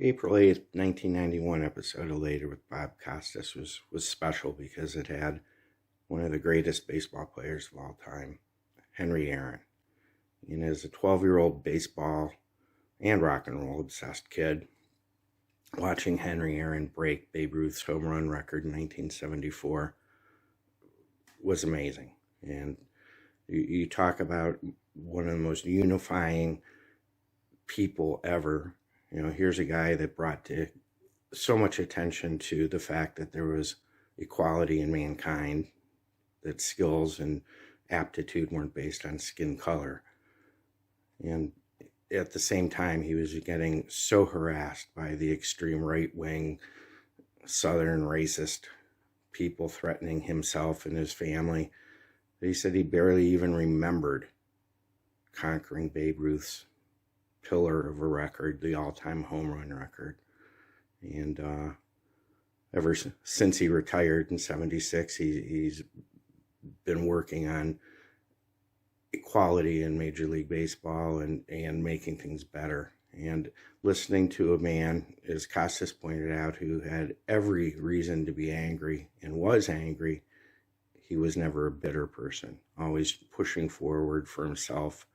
April 8th, 1991 episode of Later with Bob Costas was special because it had one of the greatest baseball players of all time, Henry Aaron. And as a 12-year-old baseball and rock and roll obsessed kid, watching Henry Aaron break Babe Ruth's home run record in 1974 was amazing. And you talk about one of the most unifying people ever. You know, here's a guy that brought so much attention to the fact that there was equality in mankind, that skills and aptitude weren't based on skin color. And at the same time, he was getting so harassed by the extreme right-wing, southern racist people threatening himself and his family that he said he barely even remembered conquering Babe Ruth's pillar of a record, the all-time home run record. And ever since he retired in 76, he's been working on equality in Major League Baseball and making things better. And listening to a man, as Costas pointed out, who had every reason to be angry and was angry, he was never a bitter person, always pushing forward for himself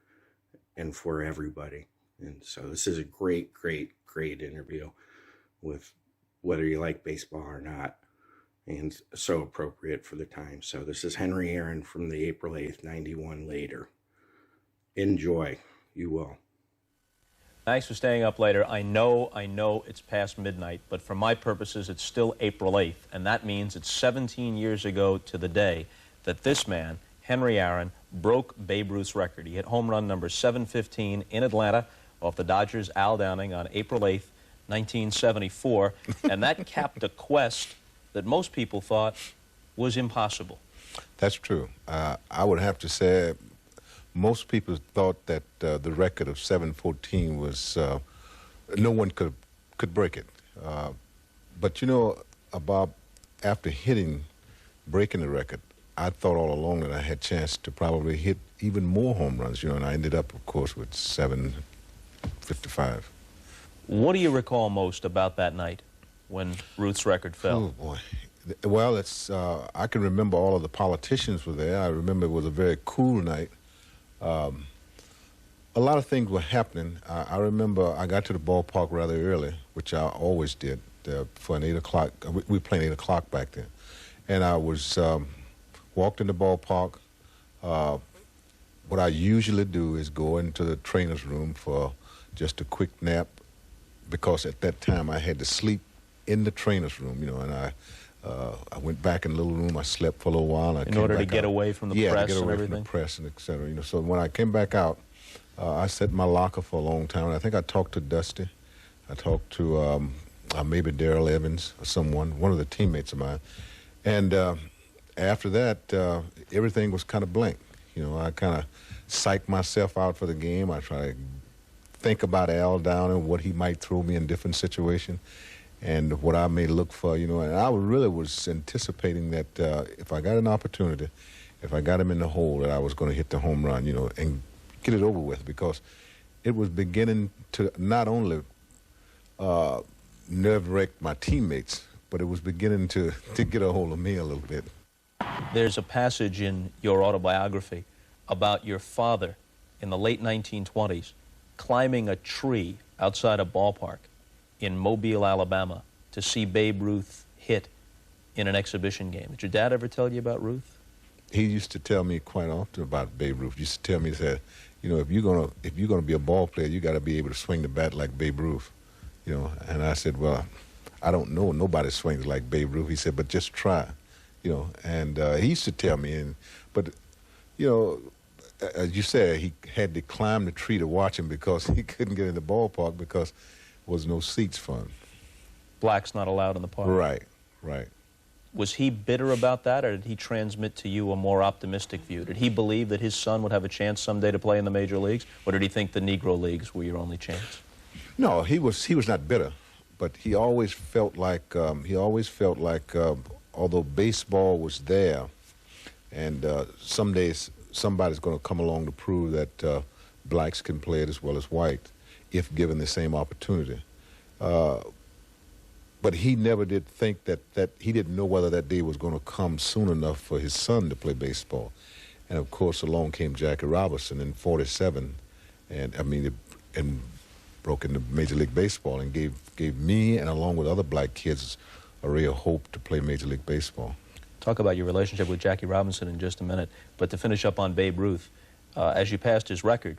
and for everybody. And so this is a great, great, great interview with whether you like baseball or not, and so appropriate for the time. So this is Henry Aaron from the April 8th, 91 Later. Enjoy. You will. Thanks for staying up later. I know it's past midnight, but for my purposes, it's still April 8th, and that means it's 17 years ago to the day that this man, Henry Aaron, broke Babe Ruth's record. He hit home run number 715 in Atlanta off the Dodgers' Al Downing on April 8th, 1974, and that capped a quest that most people thought was impossible. That's true. I would have to say most people thought that the record of 714 was, no one could break it. But you know, Bob, after breaking the record, I thought all along that I had a chance to probably hit even more home runs, you know, and I ended up, of course, with 755. What do you recall most about that night when Ruth's record fell? Oh, boy. Well, I can remember all of the politicians were there. I remember it was a very cool night. A lot of things were happening. I remember I got to the ballpark rather early, which I always did, for an 8 o'clock. We were playing 8 o'clock back then. And I was walked in the ballpark. What I usually do is go into the trainer's room for just a quick nap, because at that time I had to sleep in the trainer's room, you know, and I went back in the little room. I slept for a little while. In order to get away from the press and everything? Yeah, to get away from the press and et cetera. You know, so when I came back out, I sat in my locker for a long time. And I think I talked to Dusty. I talked to maybe Darrell Evans or someone, one of the teammates of mine. And after that, everything was kind of blank. You know, I kind of psyched myself out for the game. I tried to think about Al Downing, what he might throw me in different situations, and what I may look for, you know. And I really was anticipating that if I got an opportunity, if I got him in the hole, that I was going to hit the home run, you know, and get it over with, because it was beginning to not only nerve-wreck my teammates, but it was beginning to get a hold of me a little bit. There's a passage in your autobiography about your father in the late 1920s climbing a tree outside a ballpark in Mobile, Alabama, to see Babe Ruth hit in an exhibition game. Did your dad ever tell you about Ruth? He used to tell me quite often about Babe Ruth. He used to tell me that, you know, if you're gonna be a ball player, you got to be able to swing the bat like Babe Ruth, you know. And I said, well, I don't know. Nobody swings like Babe Ruth. He said, but just try, you know. And he used to tell me, but you know, as you said, he had to climb the tree to watch him because he couldn't get in the ballpark because there was no seats for him. Blacks not allowed in the park. Right, right. Was he bitter about that, or did he transmit to you a more optimistic view? Did he believe that his son would have a chance someday to play in the major leagues, or did he think the Negro Leagues were your only chance? No, he was not bitter, but he always felt like although baseball was there, and some days somebody's going to come along to prove that blacks can play it as well as white, if given the same opportunity. But he never did think that he didn't know whether that day was going to come soon enough for his son to play baseball. And of course, along came Jackie Robinson in '47, and broke into Major League Baseball and gave me and along with other black kids a real hope to play Major League Baseball. Talk about your relationship with Jackie Robinson in just a minute, but to finish up on Babe Ruth, as you passed his record,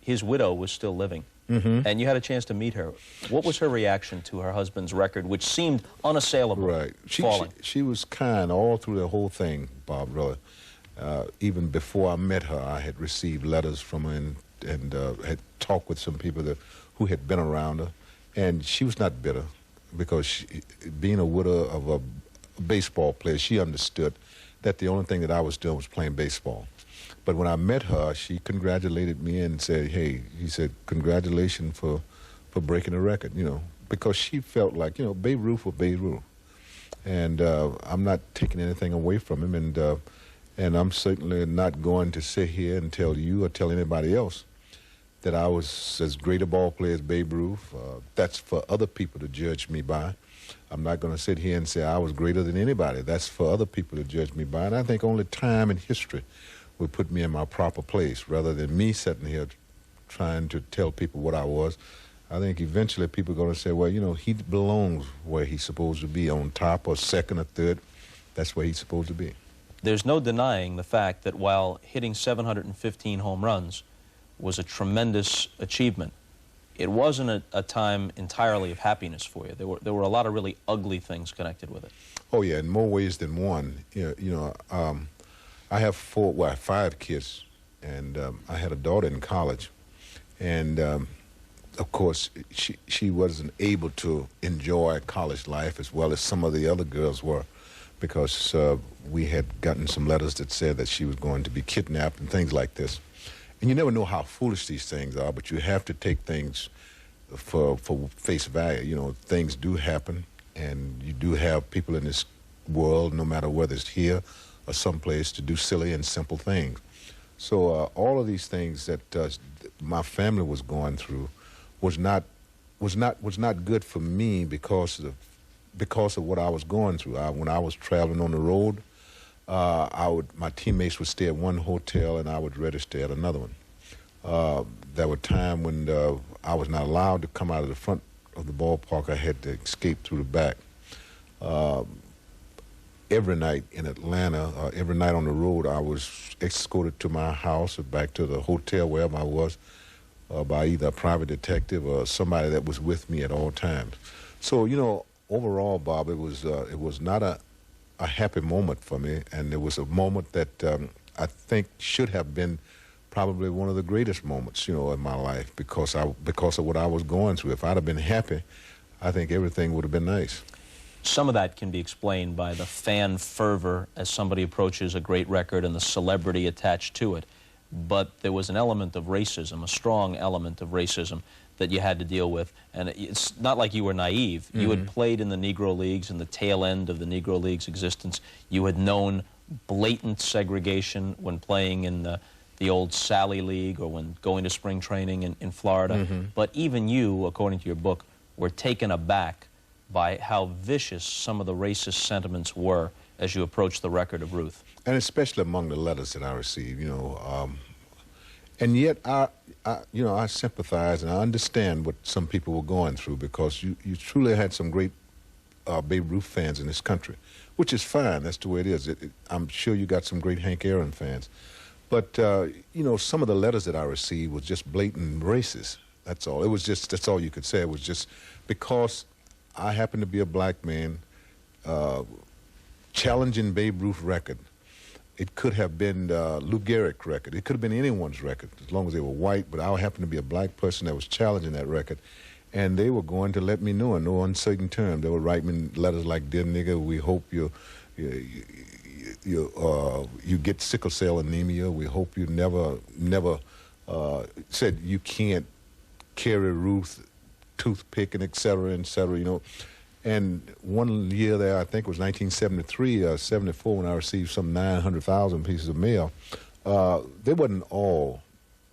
his widow was still living. And you had a chance to meet her. What was her reaction to her husband's record, which seemed unassailable? Right. Falling. She was kind all through the whole thing, Bob, really. Even before I met her, I had received letters from her and had talked with some people who had been around her. And she was not bitter because being a widow of a baseball player, she understood that the only thing that I was doing was playing baseball. But when I met her, she congratulated me and said, hey, he said, congratulations for breaking the record, you know, because she felt like, you know, Babe Ruth was Babe Ruth. And I'm not taking anything away from him, and I'm certainly not going to sit here and tell you or tell anybody else that I was as great a ball player as Babe Ruth. That's for other people to judge me by. I'm not going to sit here and say I was greater than anybody. That's for other people to judge me by. And I think only time and history would put me in my proper place rather than me sitting here trying to tell people what I was. I think eventually people are going to say, well, you know, he belongs where he's supposed to be, on top or second or third. That's where he's supposed to be. There's no denying the fact that while hitting 715 home runs was a tremendous achievement, it wasn't a time entirely of happiness for you. There were a lot of really ugly things connected with it. Oh, yeah, in more ways than one. I have five kids, and I had a daughter in college, and of course she wasn't able to enjoy college life as well as some of the other girls were, because we had gotten some letters that said that she was going to be kidnapped and things like this. And you never know how foolish these things are, but you have to take things for face value. You know, things do happen, and you do have people in this world, no matter whether it's here or someplace, to do silly and simple things. So all of these things that my family was going through was not good for me because of what I was going through. When I was traveling on the road, my teammates would stay at one hotel and I would register at another one. There were times when I was not allowed to come out of the front of the ballpark. I had to escape through the back. Every night in Atlanta, every night on the road, I was escorted to my house or back to the hotel, wherever I was, by either a private detective or somebody that was with me at all times. So, you know, overall, Bob, it was not a happy moment for me, and it was a moment that I think should have been probably one of the greatest moments, you know, in my life, because of what I was going through. If I'd have been happy, I think everything would have been nice. Some of that can be explained by the fan fervor as somebody approaches a great record and the celebrity attached to it. But there was an element of racism, a strong element of racism that you had to deal with. And it's not like you were naive. You had played in the Negro Leagues, in the tail end of the Negro Leagues' existence. You had known blatant segregation when playing in the old Sally League or when going to spring training in Florida. But even you, according to your book, were taken aback by how vicious some of the racist sentiments were as you approached the record of Ruth. And especially among the letters that I received, you know. And yet, I sympathize and I understand what some people were going through, because you truly had some great Babe Ruth fans in this country, which is fine. That's the way it is. I'm sure you got some great Hank Aaron fans. But, you know, some of the letters that I received was just blatant racist. That's all. That's all you could say. It was just because I happen to be a black man challenging Babe Ruth record. It could have been Lou Gehrig's record. It could have been anyone's record, as long as they were white, but I happened to be a black person that was challenging that record. And they were going to let me know in no uncertain terms. They would write me letters like, "Dear nigga, we hope you get sickle cell anemia. We hope you never said you can't carry Ruth toothpick," and et cetera, you know. And one year there, I think it was 1973, 74, when I received some 900,000 pieces of mail. They wasn't all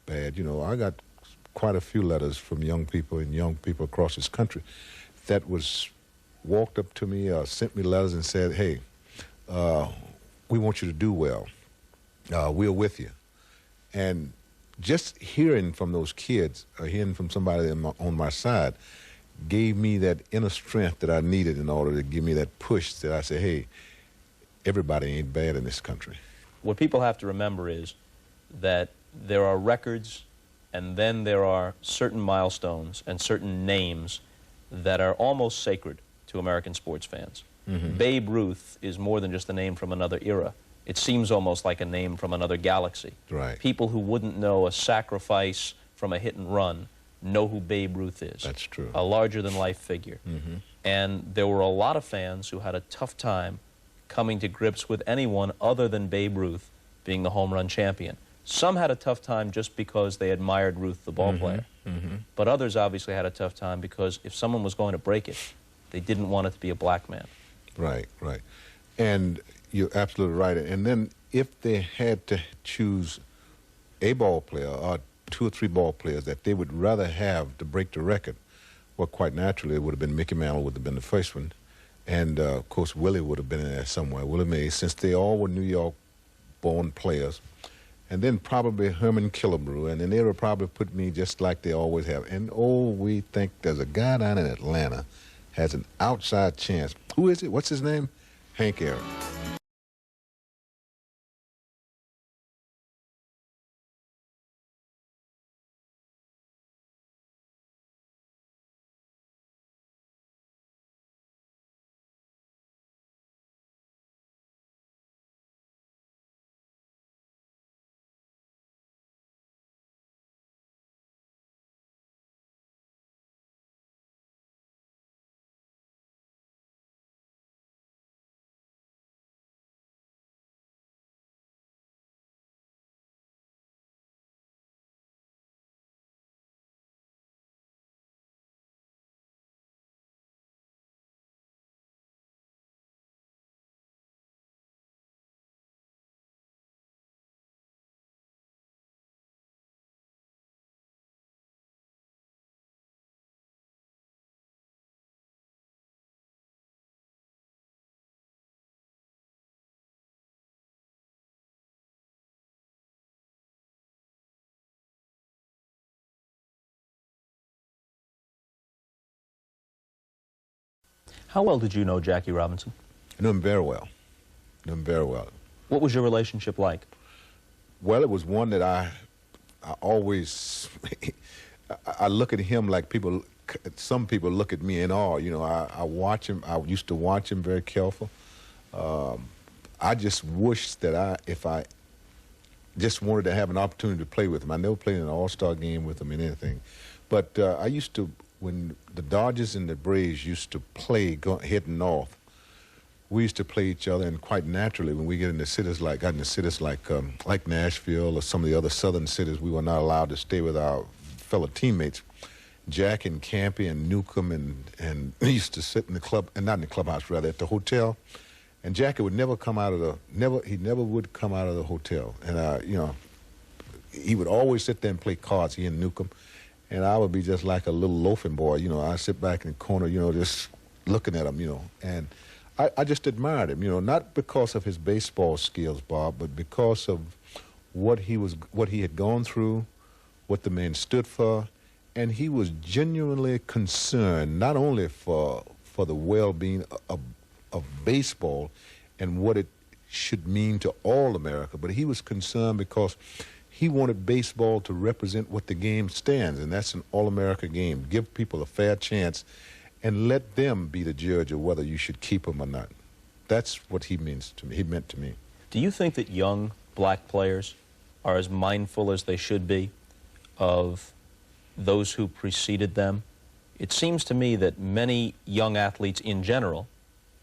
bad, you know. I got quite a few letters from young people across this country. that was walked up to me or sent me letters and said, hey, we want you to do well. We're with you. And just hearing from those kids or hearing from somebody on my side gave me that inner strength that I needed in order to give me that push that I say, hey, everybody ain't bad in this country. What people have to remember is that there are records and then there are certain milestones and certain names that are almost sacred to American sports fans. Mm-hmm. Babe Ruth is more than just a name from another era. It seems almost like a name from another galaxy. Right. People who wouldn't know a sacrifice from a hit and run know who Babe Ruth is. That's true. A larger-than-life figure. Mm-hmm. And there were a lot of fans who had a tough time coming to grips with anyone other than Babe Ruth being the home run champion. Some had a tough time just because they admired Ruth, the ball player. Mm-hmm. But others obviously had a tough time because if someone was going to break it, they didn't want it to be a black man. Right, right. And you're absolutely right. And then if they had to choose a ball player or 2 or 3 ball players that they would rather have to break the record, well, quite naturally, it would have been Mickey Mantle would have been the first one. And, of course, Willie would have been in there somewhere, Willie Mays, since they all were New York-born players. And then probably Herman Killebrew, and then they would probably put me just like they always have. And, oh, we think there's a guy down in Atlanta has an outside chance. Who is it? What's his name? Hank Aaron. How well did you know Jackie Robinson? I knew him very well. Knew him very well. What was your relationship like? Well, it was one that I always, I look at him like some people look at me in awe. You know, I watch him, I used to watch him very careful. I just wish that if I just wanted to have an opportunity to play with him. I never played in an all-star game with him in anything. But I used to, when the Dodgers and the Braves used to play heading north, we used to play each other, and quite naturally, when we got into cities like Nashville or some of the other southern cities, we were not allowed to stay with our fellow teammates. Jack and Campy and Newcomb and we used to sit in the club, and not in the clubhouse, rather, at the hotel. And Jackie would never come out of he never would come out of the hotel. And, you know, he would always sit there and play cards, he and Newcomb. And I would be just like a little loafing boy, you know. I'd sit back in the corner, you know, just looking at him, you know. And I just admired him, you know, not because of his baseball skills, Bob, but because of what he had gone through, what the man stood for. And he was genuinely concerned not only for the well-being of baseball and what it should mean to all America, but he was concerned because he wanted baseball to represent what the game stands, and that's an all-America game. Give people a fair chance and let them be the judge of whether you should keep them or not. That's what he meant to me. Do you think that young black players are as mindful as they should be of those who preceded them? It seems to me that many young athletes in general,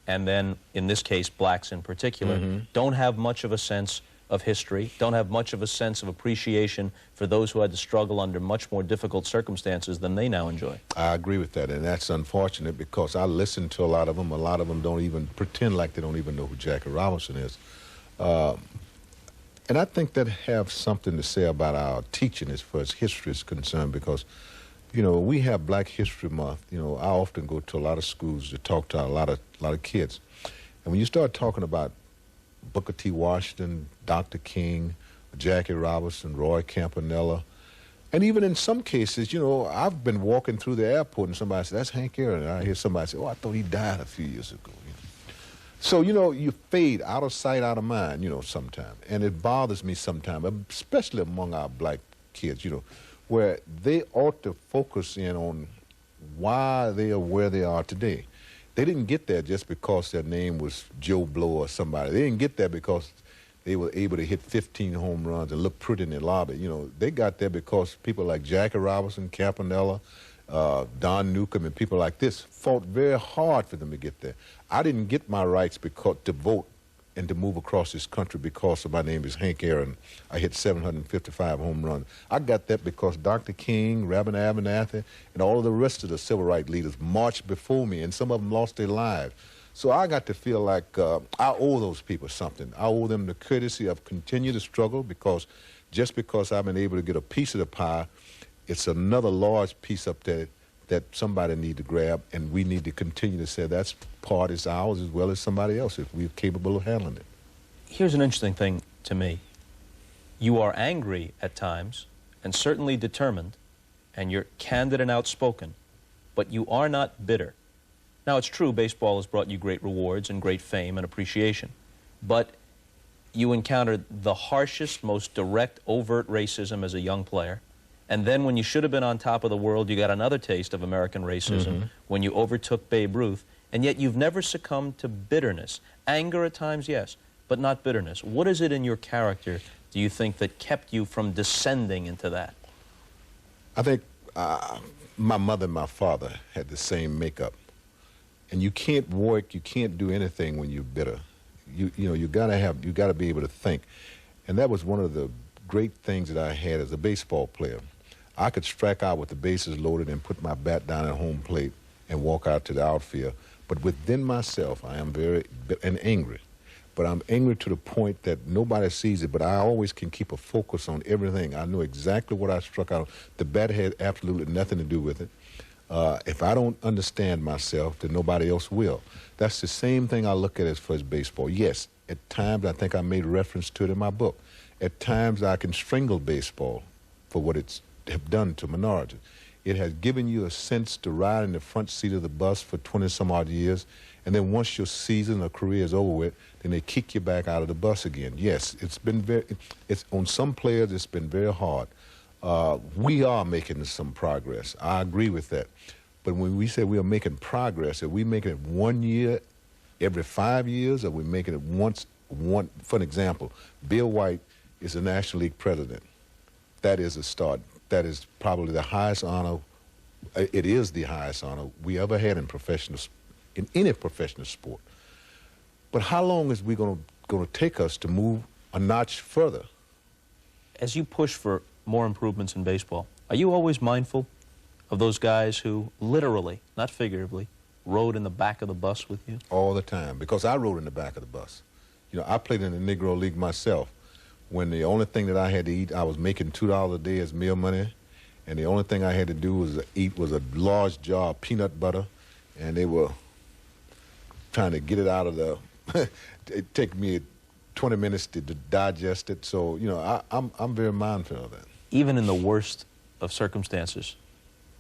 and then in this case blacks in particular, don't have much of a sense of history, don't have much of a sense of appreciation for those who had to struggle under much more difficult circumstances than they now enjoy. I agree with that, and that's unfortunate because I listen to a lot of them. A lot of them don't even pretend like they don't even know who Jackie Robinson is. And I think that have something to say about our teaching as far as history is concerned, because You know, we have Black History Month. You know, I often go to a lot of schools to talk to a lot of kids. And when you start talking about Booker T. Washington, Dr. King, Jackie Robinson, Roy Campanella, and even in some cases, you know, I've been walking through the airport and somebody said, that's Hank Aaron. And I hear somebody say, oh, I thought he died a few years ago. You know? So, you know, you fade out of sight, out of mind, you know, sometimes. And it bothers me sometimes, especially among our black kids, you know, where they ought to focus in on why they are where they are today. They didn't get there just because their name was Joe Blow or somebody. They didn't get there because they were able to hit 15 home runs and look pretty in the lobby. You know, they got there because people like Jackie Robinson, Campanella, Don Newcomb, and people like this fought very hard for them to get there. I didn't get my rights to vote and to move across this country because of my name is Hank Aaron. I hit 755 home runs. I got that because Dr. King, Rabbi Abernathy, and all of the rest of the civil rights leaders marched before me, and some of them lost their lives. So I got to feel like I owe those people something. I owe them the courtesy of continue to struggle, because just because I've been able to get a piece of the pie, it's another large piece up there that somebody need to grab, and we need to continue to say that's part is ours as well as somebody else if we're capable of handling it. Here's an interesting thing to me. You are angry at times, and certainly determined, and you're candid and outspoken, but you are not bitter. Now, it's true baseball has brought you great rewards and great fame and appreciation, but you encountered the harshest, most direct, overt racism as a young player. And then when you should have been on top of the world, you got another taste of American racism when you overtook Babe Ruth, and yet you've never succumbed to bitterness. Anger at times, yes, but not bitterness. What is it in your character, do you think, that kept you from descending into that? I think my mother and my father had the same makeup. And you can't work, you can't do anything when you're bitter. You know, you gotta be able to think. And that was one of the great things that I had as a baseball player. I could strike out with the bases loaded and put my bat down at home plate and walk out to the outfield. But within myself, I am very angry. But I'm angry to the point that nobody sees it, but I always can keep a focus on everything. I know exactly what I struck out. The bat had absolutely nothing to do with it. If I don't understand myself, then nobody else will. That's the same thing I look at as far as baseball. Yes, at times I think I made reference to it in my book. At times I can strangle baseball for what it's have done to minorities. It has given you a sense to ride in the front seat of the bus for 20-some-odd years, and then once your season or career is over with, then they kick you back out of the bus again. Yes, it's on some players it's been very hard. We are making some progress. I agree with that. But when we say we are making progress, are we making it 1 year every 5 years, or are we making it once? For an example, Bill White is the National League president. That is a start. That is probably the highest honor. It is the highest honor we ever had in any professional sport. But how long is we going to take us to move a notch further? As you push for more improvements in baseball, are you always mindful of those guys who literally, not figuratively, rode in the back of the bus with you? All the time, because I rode in the back of the bus. You know, I played in the Negro League myself, when the only thing that I had to eat, I was making $2 a day as meal money, and the only thing I had to do was eat was a large jar of peanut butter, and they were trying to get it out of the, it took me 20 minutes to digest it, so, you know, I'm very mindful of that. Even in the worst of circumstances,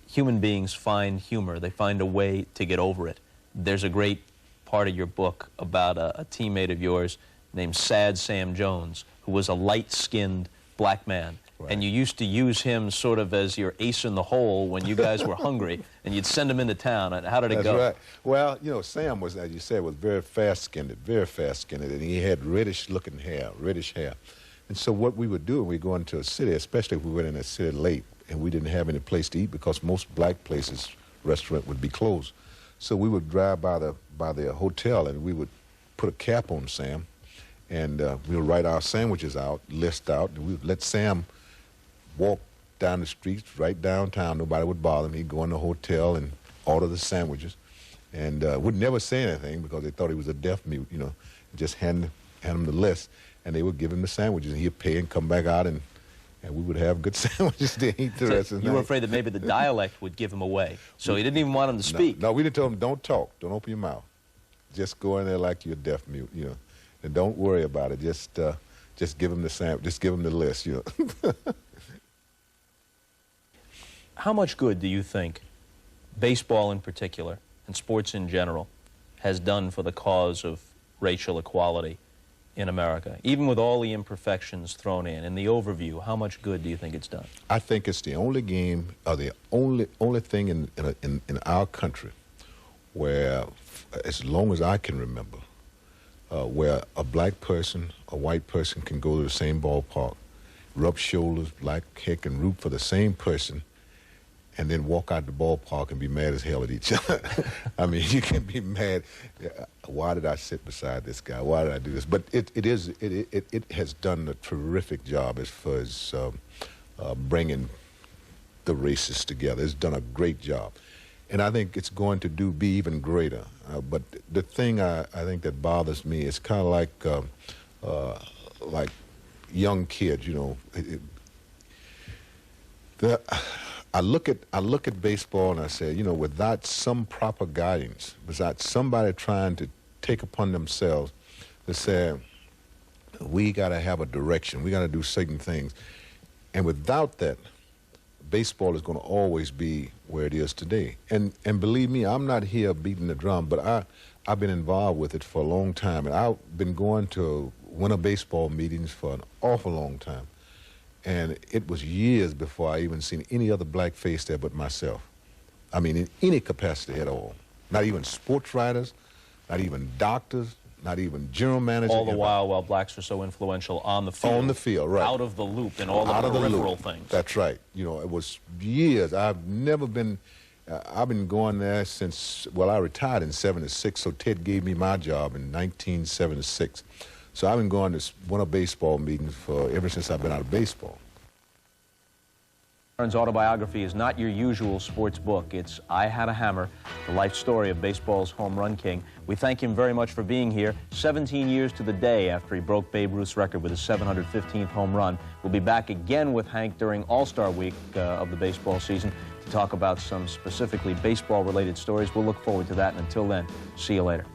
human beings find humor. They find a way to get over it. There's a great part of your book about a teammate of yours named Sad Sam Jones, who was a light-skinned black man. Right. And you used to use him sort of as your ace in the hole when you guys were hungry, and you'd send him into town. And how did it go? That's right. Well, you know, Sam was, as you said, was very fast-skinned, and he had reddish-looking hair, reddish hair. And so what we would do when we go into a city, especially if we went in a city late and we didn't have any place to eat because most black places, restaurant would be closed. So we would drive by the hotel and we would put a cap on Sam, and we would write our sandwiches out, list out, and we would let Sam walk down the streets right downtown. Nobody would bother him. He'd go in the hotel and order the sandwiches, and would never say anything because they thought he was a deaf mute, you know. Just hand him the list, and they would give him the sandwiches, and he'd pay and come back out and and we would have good sandwiches to eat the rest of the You night. were afraid that maybe the dialect would give him away, so he didn't even want him to speak. No, we didn't tell him, don't talk, don't open your mouth. Just go in there like you're deaf mute, you know, and don't worry about it. Just give him the sandwich, just give him the list, you know. How much good do you think baseball in particular, and sports in general, has done for the cause of racial equality in America? Even with all the imperfections thrown in the overview, how much good do you think it's done? I think it's the only game, or the only thing in our country where, as long as I can remember, where a black person, a white person can go to the same ballpark, rub shoulders, black heck, and root for the same person, and then walk out the ballpark and be mad as hell at each other. I mean, you can be mad. Why did I sit beside this guy? Why did I do this? But it has done a terrific job as far as bringing the races together. It's done a great job. And I think it's going to be even greater. But the thing I think that bothers me is kind of like young kids, you know. I look at baseball and I say, you know, without some proper guidance, without somebody trying to take upon themselves to say, we got to have a direction, we got to do certain things. And without that, baseball is going to always be where it is today. And believe me, I'm not here beating the drum, but I've been involved with it for a long time. And I've been going to winter baseball meetings for an awful long time. And it was years before I even seen any other black face there but myself. I mean, in any capacity at all. Not even sports writers, not even doctors, not even general managers. All the while blacks were so influential on the field. On the field, right. Out of the loop and all the peripheral things. That's right. You know, it was years. I've never been, I've been going there since, well, I retired in '76, so Ted gave me my job in 1976. So I've been going to winter baseball meetings ever since I've been out of baseball. Aaron's autobiography is not your usual sports book. It's I Had a Hammer, the life story of baseball's home run king. We thank him very much for being here. 17 years to the day after he broke Babe Ruth's record with his 715th home run. We'll be back again with Hank during All-Star Week of the baseball season to talk about some specifically baseball-related stories. We'll look forward to that, and until then, see you later.